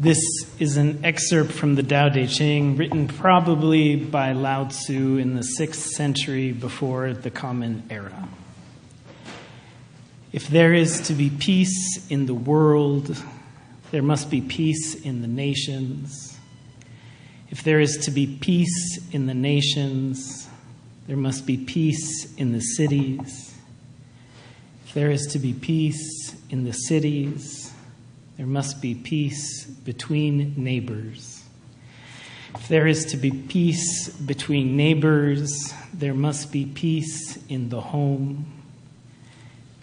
This is an excerpt from the Tao Te Ching, written probably by Lao Tzu in the 6th century before the Common Era. If there is to be peace in the world, there must be peace in the nations. If there is to be peace in the nations, there must be peace in the cities. If there is to be peace in the cities, there must be peace between neighbors. If there is to be peace between neighbors, there must be peace in the home.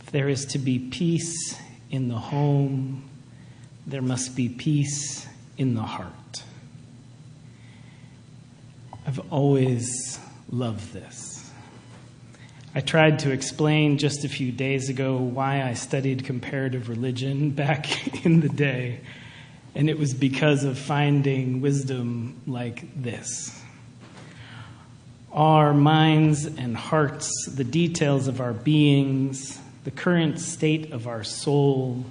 If there is to be peace in the home, there must be peace in the heart. I've always loved this. I tried to explain just a few days ago why I studied comparative religion back in the day, and it was because of finding wisdom like this. Our minds and hearts, the details of our beings, the current state of our soul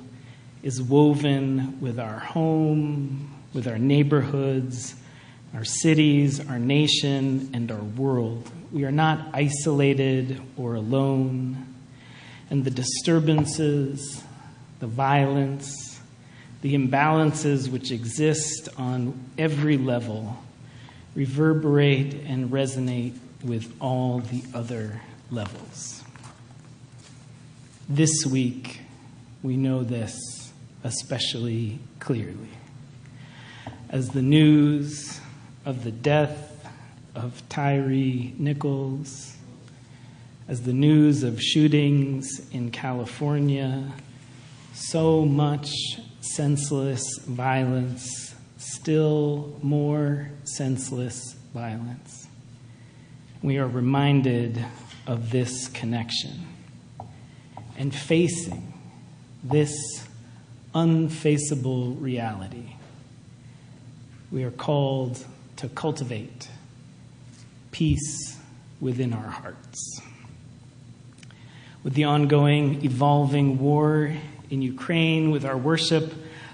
is woven with our home, with our neighborhoods, our cities, our nation, and our world. We are not isolated or alone. And the disturbances, the violence, the imbalances which exist on every level reverberate and resonate with all the other levels. This week, we know this especially clearly. As the news of the death of Tyre Nichols, as the news of shootings in California, so much senseless violence, still more senseless violence. We are reminded of this connection and facing this unfaceable reality. We are called to cultivate peace within our hearts. With the ongoing, evolving war in Ukraine, with our worship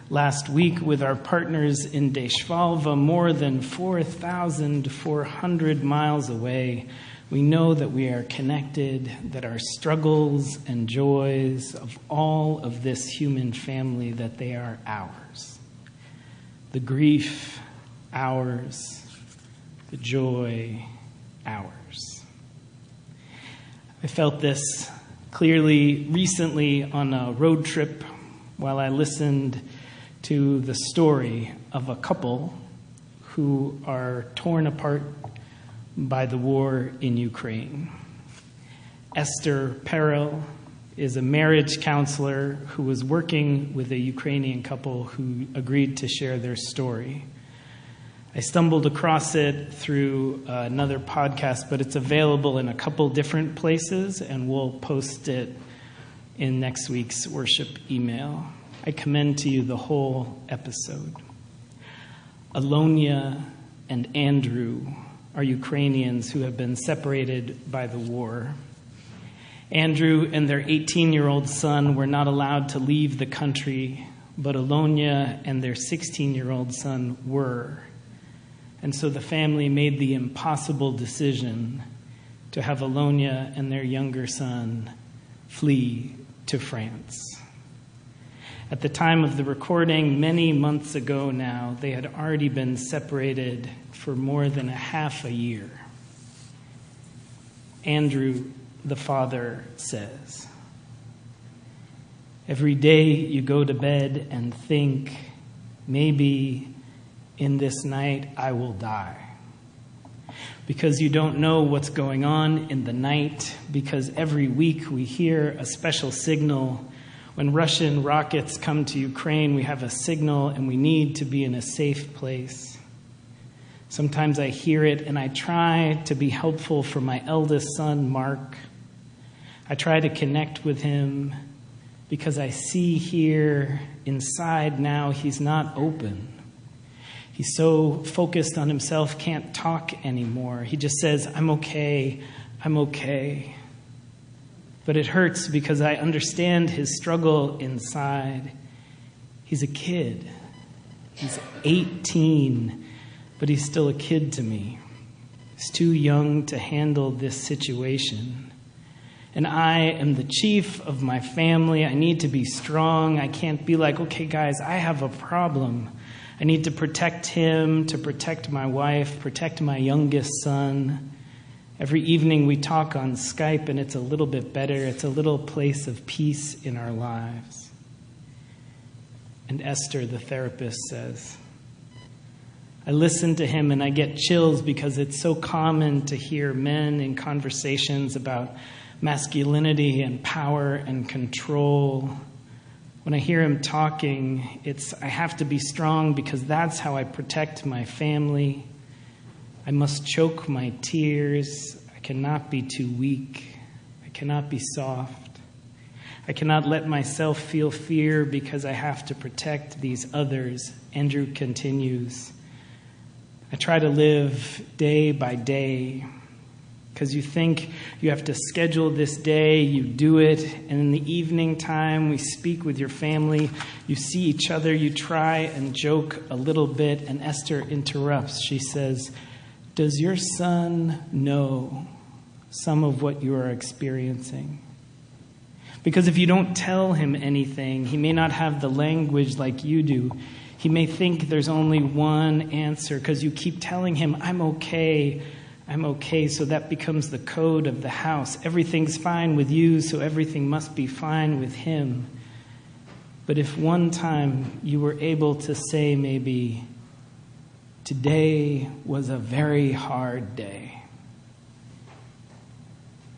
last week with our partners in Deshvalva, more than 4,400 miles away, we know that we are connected, that our struggles and joys of all of this human family, that they are ours. The grief, ours. The joy, ours. I felt this clearly recently on a road trip while I listened to the story of a couple who are torn apart by the war in Ukraine. Esther Perel is a marriage counselor who was working with a Ukrainian couple who agreed to share their story. I stumbled across it through another podcast, but it's available in a couple different places, and we'll post it in next week's worship email. I commend to you the whole episode. Alonia and Andrew are Ukrainians who have been separated by the war. Andrew and their 18-year-old son were not allowed to leave the country, but Alonia and their 16-year-old son were. And so the family made the impossible decision to have Alonia and their younger son flee to France. At the time of the recording, many months ago now, they had already been separated for more than a half a year. Andrew, the father, says, "Every day you go to bed and think, maybe in this night I will die. Because you don't know what's going on in the night, because every week we hear a special signal. When Russian rockets come to Ukraine, we have a signal and we need to be in a safe place. Sometimes I hear it and I try to be helpful for my eldest son, Mark. I try to connect with him because I see here inside now he's not open. He's so focused on himself, can't talk anymore. He just says, I'm okay. But it hurts because I understand his struggle inside. He's a kid. He's 18, but he's still a kid to me. He's too young to handle this situation. And I am the chief of my family. I need to be strong. I can't be like, okay, guys, I have a problem. I need to protect him, to protect my wife, protect my youngest son. Every evening we talk on Skype, and it's a little bit better. It's a little place of peace in our lives. And Esther, the therapist, says, I listen to him and I get chills because it's so common to hear men in conversations about masculinity and power and control. When I hear him talking, I have to be strong because that's how I protect my family. I must choke my tears. I cannot be too weak. I cannot be soft. I cannot let myself feel fear because I have to protect these others. Andrew continues. I try to live day by day because you think you have to schedule this day, you do it, and in the evening time we speak with your family, you see each other, you try and joke a little bit, and Esther interrupts. She says, does your son know some of what you are experiencing? Because if you don't tell him anything, he may not have the language like you do. He may think there's only one answer because you keep telling him, I'm okay, so that becomes the code of the house. Everything's fine with you, so everything must be fine with him. But if one time you were able to say maybe, today was a very hard day.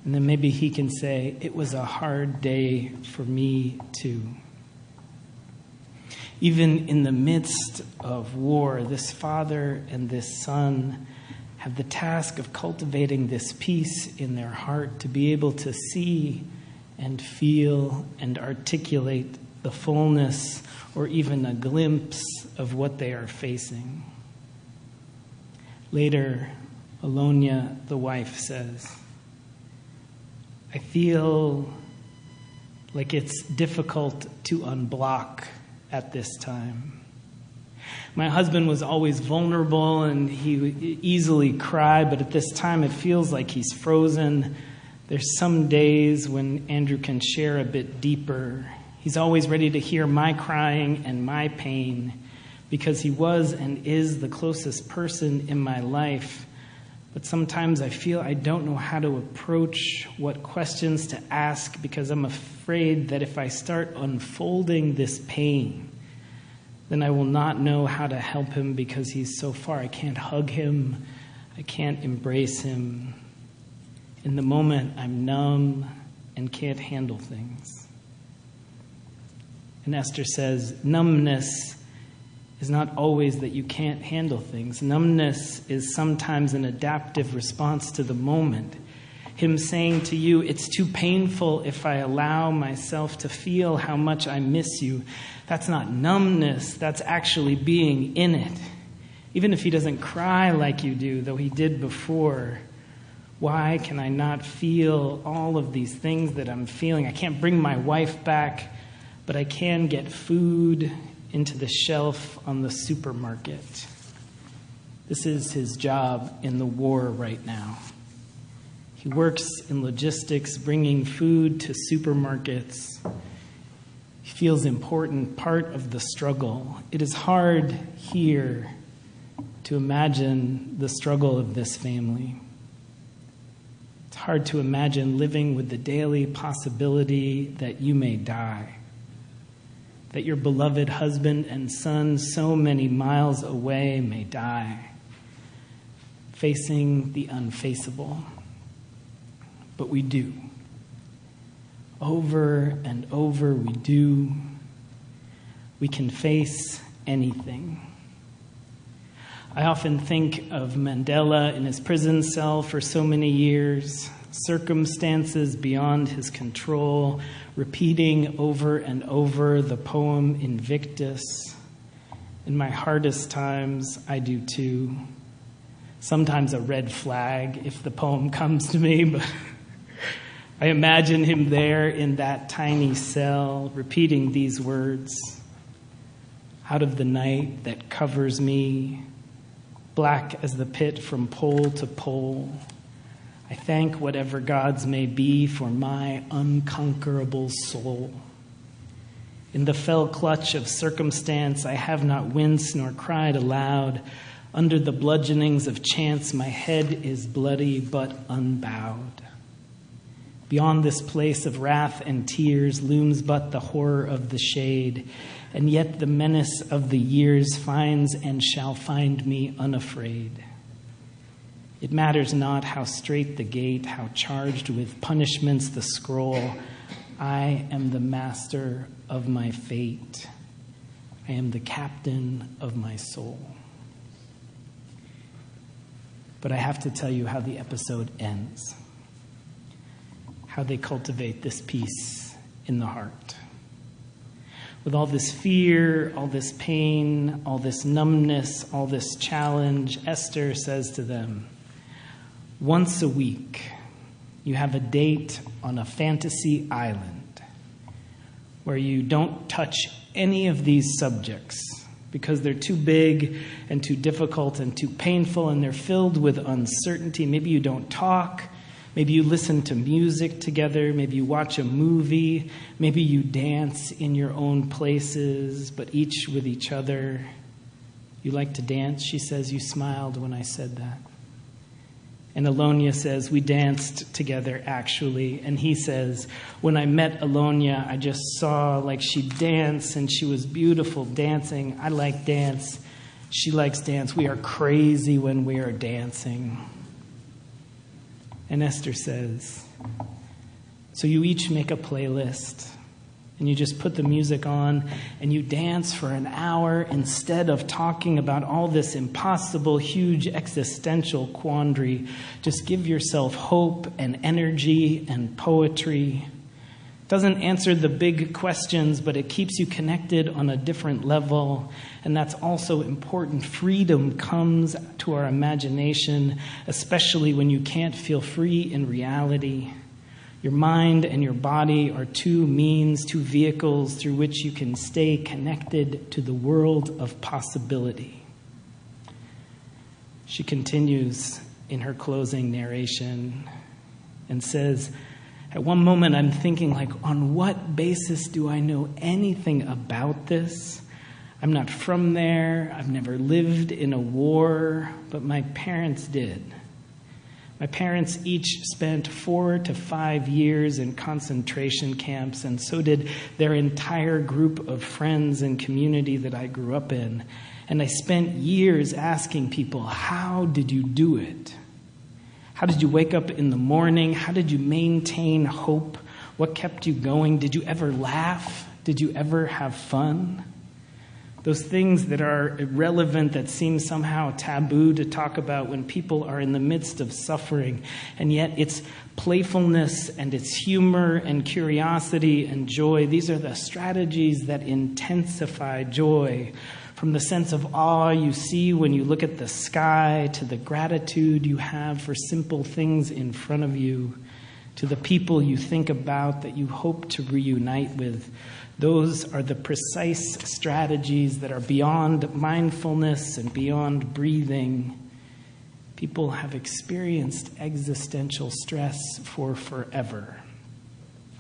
And then maybe he can say, it was a hard day for me too. Even in the midst of war, this father and this son have the task of cultivating this peace in their heart to be able to see and feel and articulate the fullness or even a glimpse of what they are facing. Later, Alonia, the wife, says, I feel like it's difficult to unblock at this time. My husband was always vulnerable and he would easily cry, but at this time it feels like he's frozen. There's some days when Andrew can share a bit deeper. He's always ready to hear my crying and my pain because he was and is the closest person in my life. But sometimes I feel I don't know how to approach, what questions to ask, because I'm afraid that if I start unfolding this pain, then I will not know how to help him because he's so far. I can't hug him. I can't embrace him. In the moment, I'm numb and can't handle things. And Esther says, numbness is not always that you can't handle things. Numbness is sometimes an adaptive response to the moment. Him saying to you, it's too painful if I allow myself to feel how much I miss you. That's not numbness, that's actually being in it. Even if he doesn't cry like you do, though he did before, why can I not feel all of these things that I'm feeling? I can't bring my wife back, but I can get food into the shelf on the supermarket. This is his job in the war right now. He works in logistics, bringing food to supermarkets. He feels important, part of the struggle. It is hard here to imagine the struggle of this family. It's hard to imagine living with the daily possibility that you may die, that your beloved husband and son so many miles away may die, facing the unfaceable. But we do. Over and over we do. We can face anything. I often think of Mandela in his prison cell for so many years, circumstances beyond his control, repeating over and over the poem Invictus. In my hardest times, I do too. Sometimes a red flag if the poem comes to me, but I imagine him there in that tiny cell, repeating these words. out of the night that covers me, black as the pit from pole to pole. I thank whatever gods may be for my unconquerable soul. In the fell clutch of circumstance, I have not winced nor cried aloud. Under the bludgeonings of chance, my head is bloody but unbowed. Beyond this place of wrath and tears looms but the horror of the shade, and yet the menace of the years finds and shall find me unafraid. It matters not how straight the gate, how charged with punishments the scroll. I am the master of my fate. I am the captain of my soul. But I have to tell you how the episode ends, how they cultivate this peace in the heart. With all this fear, all this pain, all this numbness, all this challenge, Esther says to them, once a week, you have a date on a fantasy island where you don't touch any of these subjects because they're too big and too difficult and too painful, and they're filled with uncertainty. Maybe you don't talk. Maybe you listen to music together. Maybe you watch a movie. Maybe you dance in your own places, but each with each other. You like to dance, she says. You smiled when I said that. And Alonia says, we danced together, actually. And he says, when I met Alonia, I just saw like she'd dance, and she was beautiful dancing. I like dance. She likes dance. We are crazy when we are dancing. And Esther says, so you each make a playlist, and you just put the music on, and you dance for an hour instead of talking about all this impossible, huge existential quandary. Just give yourself hope and energy and poetry. It doesn't answer the big questions, but it keeps you connected on a different level. And that's also important. Freedom comes to our imagination, especially when you can't feel free in reality. Your mind and your body are two means, two vehicles through which you can stay connected to the world of possibility. She continues in her closing narration and says, at one moment I'm thinking, like, on what basis do I know anything about this? I'm not from there. I've never lived in a war, but my parents did. My parents each spent 4 to 5 years in concentration camps, and so did their entire group of friends and community that I grew up in. And I spent years asking people, how did you do it? How did you wake up in the morning? How did you maintain hope? What kept you going? Did you ever laugh? Did you ever have fun? Those things that are irrelevant, that seem somehow taboo to talk about when people are in the midst of suffering. And yet it's playfulness and it's humor and curiosity and joy. These are the strategies that intensify joy. From the sense of awe you see when you look at the sky, to the gratitude you have for simple things in front of you, to the people you think about that you hope to reunite with. Those are the precise strategies that are beyond mindfulness and beyond breathing. People have experienced existential stress for forever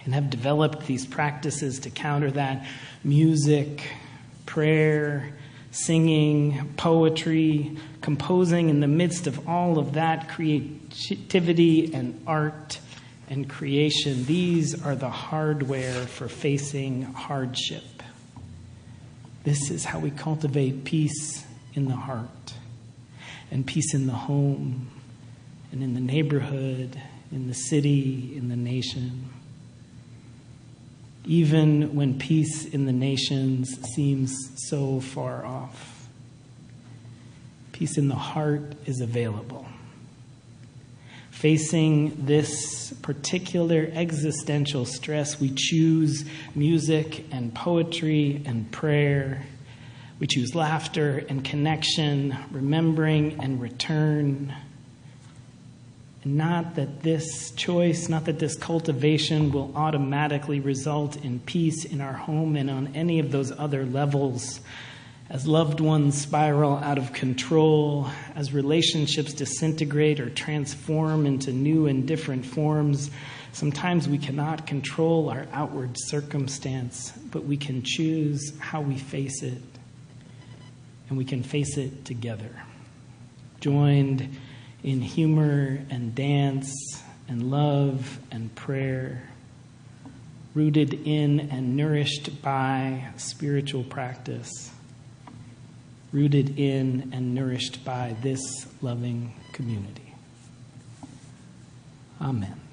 and have developed these practices to counter that. Music, prayer, singing, poetry, composing. In the midst of all of that, creativity and art and creation. These are the hardware for facing hardship. This is how we cultivate peace in the heart, and peace in the home, and in the neighborhood, in the city, in the nation. Even when peace in the nations seems so far off, peace in the heart is available. Facing this particular existential stress, we choose music and poetry and prayer. We choose laughter and connection, remembering and return. And not that this choice, not that this cultivation will automatically result in peace in our home and on any of those other levels. As loved ones spiral out of control, as relationships disintegrate or transform into new and different forms, sometimes we cannot control our outward circumstance, but we can choose how we face it, and we can face it together, joined in humor and dance and love and prayer, rooted in and nourished by spiritual practice, rooted in and nourished by this loving community. Amen.